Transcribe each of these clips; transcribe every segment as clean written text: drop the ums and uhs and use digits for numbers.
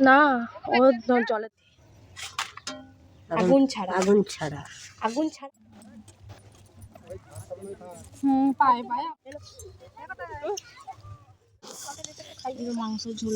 না ও জলে আগুন ছাড়া পায় মাংস ঝোল।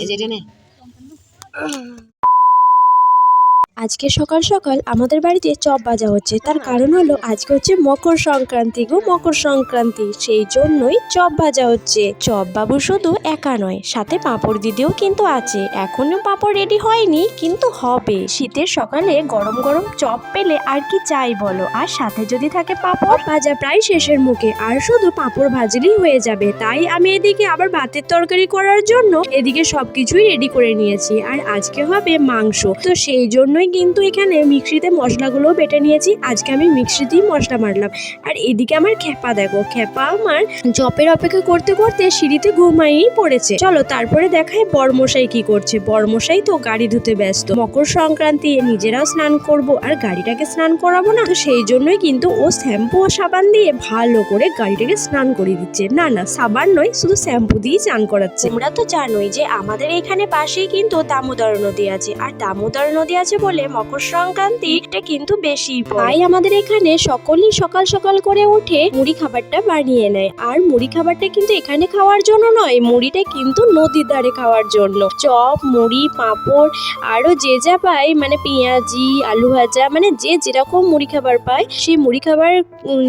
আজকে সকাল সকাল আমাদের বাড়িতে চপ ভাজা হচ্ছে, তার কারণ হলো আজকে হচ্ছে মকর সংক্রান্তি মকর সংক্রান্তি, সেই জন্যই চপ ভাজা হচ্ছে। চপ বাবু শুধু একা নয়, সাথে পাঁপড় দিদিও কিন্তু আছে। এখনো পাঁপড় রেডি হয়নি, কিন্তু হবে। শীতের সকালে গরম গরম চপ পেলে আর কি চাই বলো, আর সাথে যদি থাকে পাঁপড় ভাজা প্রায় শেষের মুখে, আর শুধু পাঁপড় ভাজলেই হয়ে যাবে। তাই আমি এদিকে আবার ভাতের তরকারি করার জন্য এদিকে সবকিছুই রেডি করে নিয়েছি। আর আজকে হবে মাংস, তো সেই জন্যই কিন্তু এখানে মিক্সিতে মশলাগুলো বেটে নিয়েছি। আজকে আমি মিক্সিতেই মশলা মারলাম। আর এদিকে আমার খেপা দেখো, খেপা আমার চপের অপেক্ষা করতে করতে সিঁড়িতে ঘুমাইয়েই পড়েছে। চলো তারপরে দেখায় বড়মশাই কি করছে। বড়মশাই তো গাড়ি ধুতে ব্যস্ত। মকর সংক্রান্তি, নিজেরাও স্নান করব আর গাড়িটাকে স্নান করাবো না, তো সেই জন্যই কিন্তু ও শ্যাম্পু ও সাবান দিয়ে ভালো করে গাড়িটাকে স্নান করে দিচ্ছে। না সাবান নয়, শুধু শ্যাম্পু দিয়েই স্নান করাচ্ছে। তোমরা তো জানোই যে আমাদের এখানে পাশেই কিন্তু দামোদর নদী আছে, আর দামোদর নদী আছে বলে মকর সংক্রান্তিটা কিন্তু বেশি। তাই আমাদের এখানে সকলেই সকাল সকাল করে উঠে মুড়ি খাবারটা বানিয়ে নেয়। আর মুড়ি খাবারটা কিন্তু এখানে খাওয়ার জন্য নয়, মুড়িটা কিন্তু নদীর ধারে খাওয়ার জন্য। চপ, মুড়ি, পাঁপড় আরো যে যা পায়, মানে পেঁয়াজি, আলু ভাজা, মানে যে যেরকম মুড়ি খাবার পায় সেই মুড়ি খাবার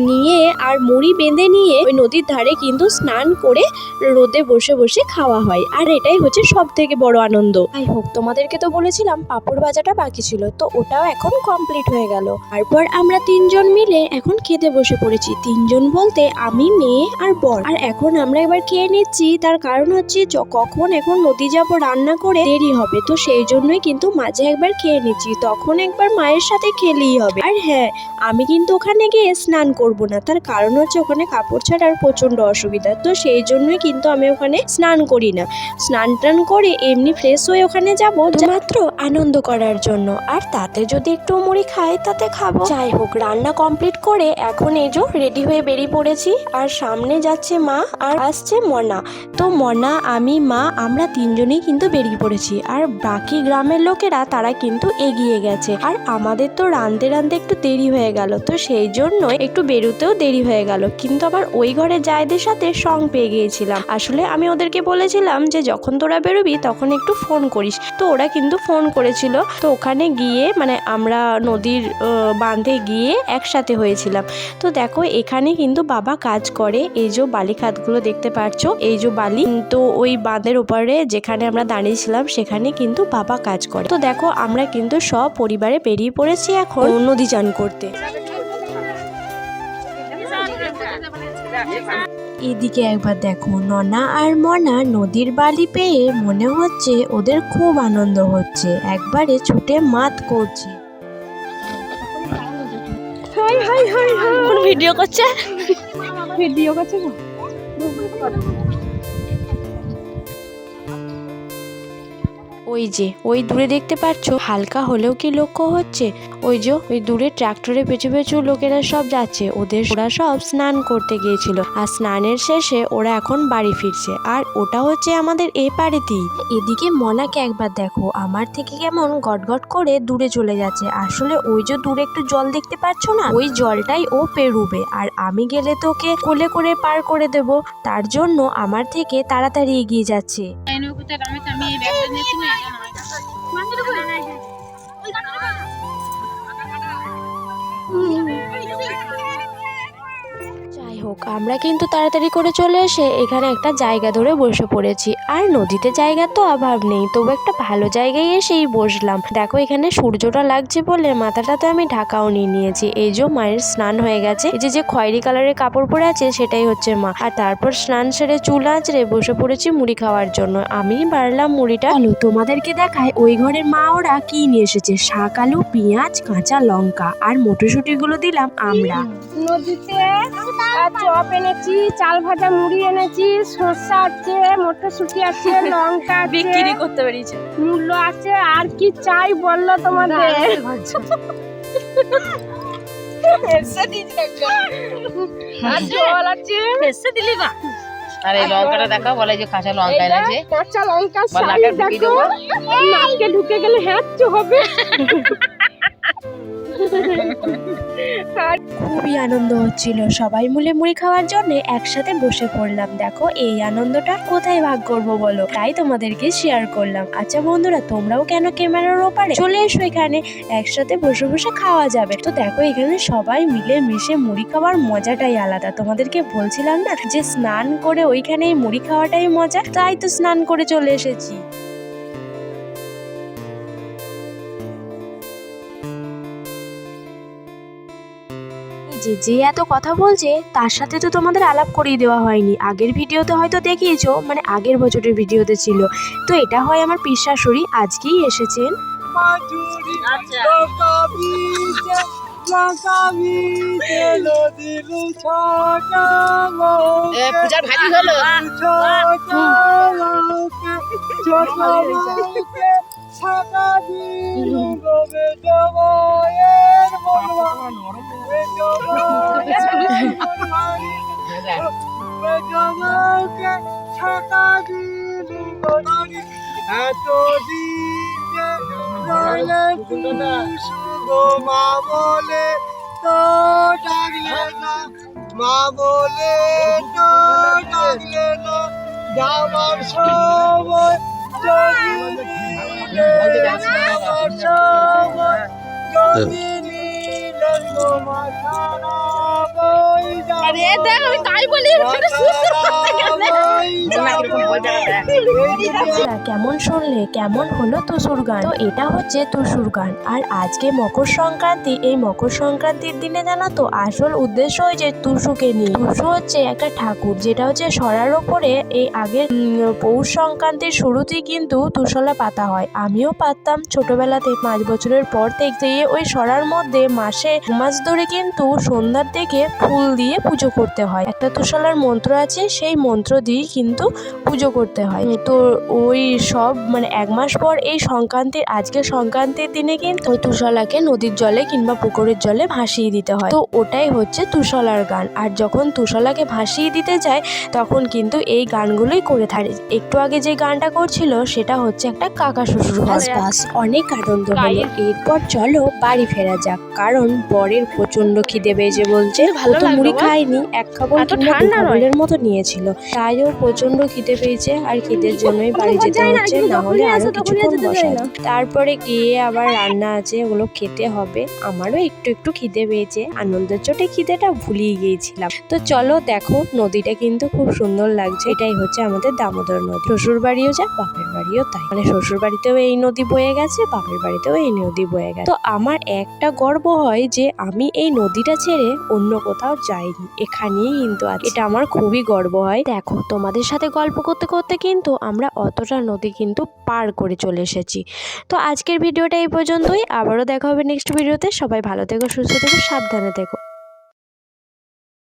নিয়ে আর মুড়ি বেঁধে নিয়ে ওই নদীর ধারে কিন্তু স্নান করে রোদে বসে বসে খাওয়া হয়। আর এটাই হচ্ছে সব থেকে বড় আনন্দ। যাই হোক, তোমাদেরকে তো বলেছিলাম পাঁপড় ভাজাটা বাকি ছিল, তো ওটাও এখন কমপ্লিট হয়ে গেল। তারপর আমরা তিনজন মিলে এখন খেতে বসে পড়েছি। তিনজন বলতে আমি, মেয়ে আর বর। আর এখন আমরা এবার খেয়ে নিচ্ছি, তার কারণ হচ্ছে কখন এখন নদী যাব রান্না করে দেরি হবে, তো সেই জন্যই কিন্তু মাঝে একবার খেয়ে নিচ্ছি, তখন একবার মায়ের সাথে খেলেই হবে। আর হ্যাঁ, আমি কিন্তু ওখানে গিয়ে স্নান করব না, তার কারণ হচ্ছে ওখানে কাপড় ছাড়ার প্রচন্ড অসুবিধা, তো সেই জন্যই কিন্তু আমি ওখানে স্নান করি না। স্নান টান করে এমনি ফ্রেশ হয়ে ওখানে যাব মাত্র আনন্দ করার জন্য, আর তাতে যদি একটু মুড়ি খাই তাতে খাবো। যাই হোক, রান্না কমপ্লিট করে এখন এই যে রেডি হয়ে বেরিয়ে পড়েছি। আর সামনে যাচ্ছে মা আর আসছে মনা। তো মনা, আমি, মা, আমরা তিনজনেই কিন্তু বেরিয়ে পড়েছি। আর বাকি গ্রামের লোকেরা তারা কিন্তু এগিয়ে গেছে। আর আমাদের তো রাঁধতে রাঁধতে একটু দেরি হয়ে গেল, তো সেই জন্য একটু বেরোতেও দেরি হয়ে গেল। কিন্তু আবার ওই ঘরে জায়দের সাথে সং পেয়ে গিয়েছিলাম। আসলে আমি ওদেরকে বলেছিলাম যে যখন তোরা বেরোবি তখন একটু ফোন করিস, তো ওরা কিন্তু ফোন করেছিল। তো ওখানে গিয়ে মানে আমরা নদীর বাঁধে গিয়ে একসাথে হয়েছিলাম। তো দেখো এখানে কিন্তু বাবা কাজ করে, এই যে বালি খাতগুলো দেখতে পাচ্ছ, এই যে বালি, তো ওই বাঁধের ওপারে যেখানে আমরা দাঁড়িয়েছিলাম সেখানে কিন্তু বাবা কাজ করে। তো দেখো আমরা কিন্তু সব পরিবারে বেরিয়ে পড়েছি এখন নদী চান করতে। এদিকে একবার দেখো, ননা আর মনা নদীর বালি পেয়ে মনে হচ্ছে ওদের খুব আনন্দ হচ্ছে, একবারে ছুটে মাত করছে। ভিডিও করছে ওই যে ওই দূরে দেখতে পাচ্ছ, হালকা হলেও কি লক্ষ্য হচ্ছে, ওই যে ওই দূরে ট্রাক্টরে পেছু পেছু লোকেরা সব যাচ্ছে। ওরা সব স্নান করতে গিয়েছিল, আর স্নানের শেষে ওরা এখন বাড়ি ফিরছে। আর ওটা হচ্ছে আমাদের এই পাড়েতেই। এদিকে মনাকে একবার দেখো, আমার থেকে কেমন গটগট করে দূরে চলে যাচ্ছে। আসলে ওই যে দূরে একটু জল দেখতে পাচ্ছ না, ওই জলটাই ও পেরুবে, আর আমি গেলে তোকে কোলে করে পার করে দেব, তার জন্য আমার থেকে তাড়াতাড়ি এগিয়ে যাচ্ছে। যাই হোক, আমরা কিন্তু তাড়াতাড়ি করে চলে এসে এখানে একটা জায়গা ধরে বসে পড়েছি। আর নদীতে জায়গার তো অভাব নেই, তবু একটা ভালো জায়গায় এসেই বসলাম। দেখো এখানে সূর্যটা লাগছে বলে মাথাটা তো আমি ঢাকাও নিয়ে নিয়েছি। এই যে মায়ের স্নান হয়ে গেছে, এই যে খয়েরি কালারের কাপড় পরে আছে সেটাই হচ্ছে মা। আর তারপর স্নান সেরে চুল আঁচড়ে বসে পড়েছি মুড়ি খাওয়ার জন্য। আমি বাড়লাম মুড়িটা। তোমাদেরকে দেখায় ওই ঘরের মা ওরা কি নিয়ে এসেছে, শাক, আলু, পেঁয়াজ, কাঁচা লঙ্কা আর মটরশুঁটি গুলো দিলাম আমরা। নদীতে চপ এনেছি, চাল ভাজা মুড়ি এনেছি, শসা আছে, মটরশুঁটি আছে, লঙ্কা বিক্রি করতে পেরেছে, মূল্য আছে, আর কি চাই বললো তোমাদের। আর জল আছে আর এই লঙ্কাটা দেখা বলে যে কাঁচা লঙ্কা এনেছে কাঁচা লঙ্কা বা সাইজ নাকে ঢুকিয়ে দেখো দেবো। নাকে ঢুকে গেলে হ্যাঁচু হবে। খুবই আনন্দ হচ্ছিল, সবাই মিলে মুড়ি খাওয়ার জন্য একসাথে বসে পড়লাম। দেখো এই আনন্দটা কোথায় ভাগ করব বলো, তাই তোমাদেরকে শেয়ার করলাম। আচ্ছা বন্ধুরা, তোমরাও কেন ক্যামেরার ওপারে চলে এসো, এখানে একসাথে বসে বসে খাওয়া যাবে। তো দেখো এখানে সবাই মিলে মিশে মুড়ি খাওয়ার মজাটাই আলাদা। তোমাদেরকে বলছিলাম না যে স্নান করে ওইখানে মুড়ি খাওয়াটাই মজা, তাই তো স্নান করে চলে এসেছি। যে এত কথা বলছে তার সাথে তো তোমাদের আলাপ করিয়ে দেওয়া হয়নি। আগের ভিডিওতে হয়তো দেখিয়েছো, মানে আগের বছরের ভিডিওতে ছিল। তো এটা হয় আমার পিসশাশুড়ি, আজকেই এসেছেন। পূজার ভাজি হলো মা বলে তো ডাকলে না, মা বলে তো ডাকলে না, যাবার সময় যদি যাবার সময় যদি নিলে তোমার সারা বই আরে দেখ আমি তাই বলি সেটা সুস্থ করতে গেলে কেমন শুনলে, কেমন হলো টুসুর গান? তো এটা হচ্ছে টুসুর গান। আর আজকে মকর সংক্রান্তি, এই মকর সংক্রান্তির দিনে জানো তো আসল উদ্দেশ্য হয়েছে টুসুকে নিয়ে। টুসু হচ্ছে একটা ঠাকুর, যেটা হচ্ছে সরার ওপরে এই আগের পৌষ সংক্রান্তির শুরুতেই কিন্তু তুষলা পাতা হয়। আমিও পাততাম ছোটবেলাতে, 5 বছরের পর থেকে ওই সরার মধ্যে মাস ধরে কিন্তু সন্ধ্যার দিকে ফুল দিয়ে পুজো করতে হয়। একটা তুষলার মন্ত্র আছে, সেই মন্ত্র দিয়ে কিন্তু পুজো করতে হয়। তো ওই সব মানে 1 মাস পর এই সংক্রান্তির, আজকে সংক্রান্তির দিনে কিন্তু ওই তুষলাকে নদীর জলে কিংবা পুকুরের জলে ভাসিয়ে দিতে হয়। তো ওটাই হচ্ছে তুষলার গান। আর যখন তুষলাকে ভাসিয়ে দিতে যায় তখন কিন্তু এই গানগুলোই করে থাকে। একটু আগে যে গানটা করছিল সেটা হচ্ছে একটা কাকা শ্বশুর বাস। অনেক আনন্দ হলো, এরপর চলো বাড়ি ফেরা যাক, কারণ বরের প্রচন্ড খিদে পেয়েছে বলছে। ভালো তো মুড়ি লাগলো, খায়নি, 1 খাবল এত কিংবা 2 ঠান্ডা নয়। খাবলের মতো নিয়েছিল, তাই ওর প্রচন্ড খিদে পেয়েছে। আর খিদের জন্যই বাড়ি যেতে হচ্ছে, না হলে আরো কিছুক্ষণ বসায়। তারপরে গিয়ে আবার রান্না আছে, ওগুলো খেতে হবে। আমারও একটু একটু খিদে পেয়েছে, আনন্দের চোটে খিদেটা ভুলিয়ে গিয়েছিলাম। তো চলো দেখো, নদীটা কিন্তু খুব সুন্দর লাগছে। এটাই হচ্ছে আমাদের দামোদর নদী। শ্বশুর বাড়িও যা, বাপের বাড়িও তাই, মানে শ্বশুর বাড়িতেও এই নদী বয়ে গেছে, বাপের বাড়িতেও এই নদী বয়ে গেছে। তো আমার একটা গর্ব হয় যে আমি এই নদীটা ছেড়ে অন্য কোথাও যাইনি, এখানেই কিন্তু আছি। এটা আমার খুবই গর্ব হয়। দেখো তোমাদের সাথে গল্প করতে করতে কিন্তু আমরা অতটা নদী কিন্তু পার করে চলে এসেছি। তো আজকের ভিডিওটা এই পর্যন্তই, আবারও দেখা হবে নেক্সট ভিডিওতে। সবাই ভালো থেকো, সুস্থ থেকো, সাবধানে থেকো।